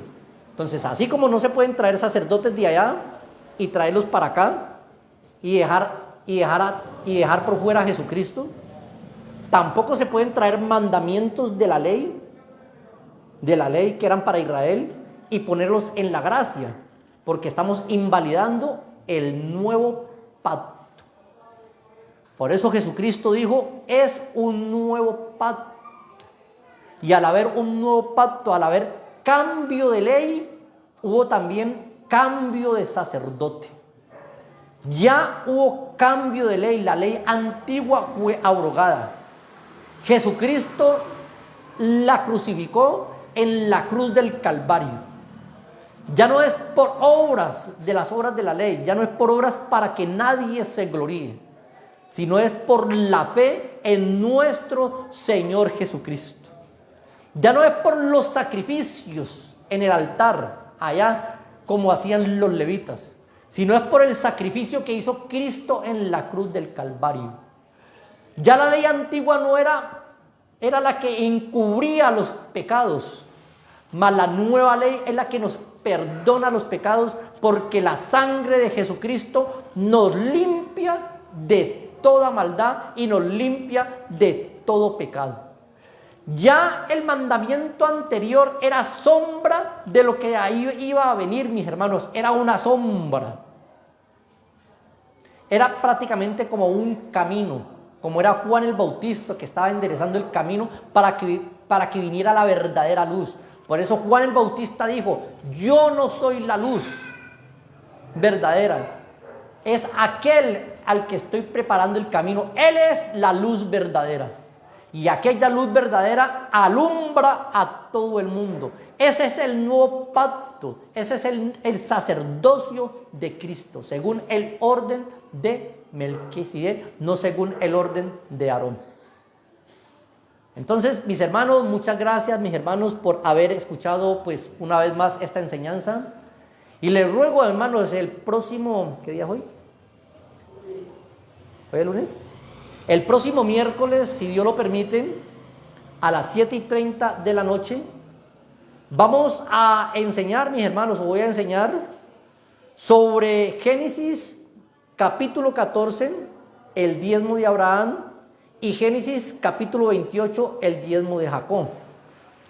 Entonces, así como no se pueden traer sacerdotes de allá y traerlos para acá y dejar por fuera a Jesucristo, tampoco se pueden traer mandamientos de la ley que eran para Israel y ponerlos en la gracia, porque estamos invalidando el nuevo pacto. Por eso Jesucristo dijo, es un nuevo pacto. Y al haber un nuevo pacto, al haber cambio de ley, hubo también cambio de sacerdote. Ya hubo cambio de ley, la ley antigua fue abrogada. Jesucristo la crucificó en la cruz del Calvario. Ya no es por obras de las obras de la ley, ya no es por obras para que nadie se gloríe, sino es por la fe en nuestro Señor Jesucristo. Ya no es por los sacrificios en el altar, allá como hacían los levitas, sino es por el sacrificio que hizo Cristo en la cruz del Calvario. Ya la ley antigua no era la que encubría los pecados, mas la nueva ley es la que nos perdona los pecados, porque la sangre de Jesucristo nos limpia de toda maldad y nos limpia de todo pecado. Ya el mandamiento anterior era sombra de lo que ahí iba a venir, mis hermanos, era una sombra. Era prácticamente como un camino, como era Juan el Bautista que estaba enderezando el camino para que viniera la verdadera luz. Por eso Juan el Bautista dijo, yo no soy la luz verdadera, es aquel al que estoy preparando el camino, él es la luz verdadera. Y aquella luz verdadera alumbra a todo el mundo. Ese es el nuevo pacto, ese es el sacerdocio de Cristo, según el orden de Melquisedec, no según el orden de Aarón. Entonces, mis hermanos, muchas gracias, mis hermanos, por haber escuchado, pues, una vez más esta enseñanza. Y les ruego, hermanos, el próximo, ¿qué día es hoy? ¿Hoy es lunes? El próximo miércoles, si Dios lo permite, a las 7:30 de la noche, vamos a enseñar, mis hermanos, voy a enseñar sobre Génesis capítulo 14, el diezmo de Abraham, y Génesis capítulo 28, el diezmo de Jacob.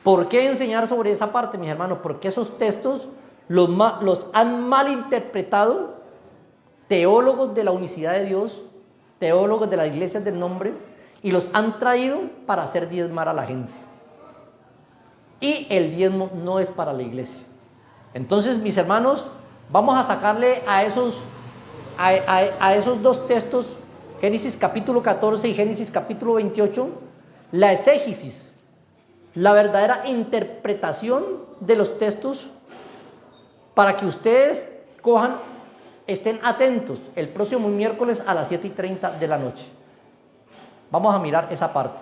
¿Por qué enseñar sobre esa parte, mis hermanos? Porque esos textos los han malinterpretado teólogos de la unicidad de Dios, teólogos de las iglesias del nombre, y los han traído para hacer diezmar a la gente. Y el diezmo no es para la iglesia. Entonces, mis hermanos, vamos a sacarle a esos dos textos, Génesis capítulo 14 y Génesis capítulo 28, la exégesis, la verdadera interpretación de los textos, para que ustedes estén atentos el próximo miércoles a las 7:30 de la noche. Vamos a mirar esa parte.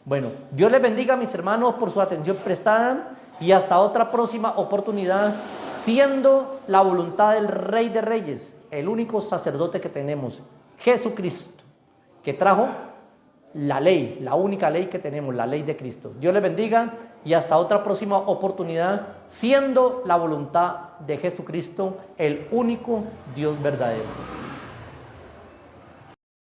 Bueno, Dios les bendiga, mis hermanos, por su atención prestada, y hasta otra próxima oportunidad, siendo la voluntad del Rey de Reyes, el único sacerdote que tenemos, Jesucristo, que trajo la ley, la única ley que tenemos, la ley de Cristo. Dios les bendiga y hasta otra próxima oportunidad, siendo la voluntad de Jesucristo el único Dios verdadero.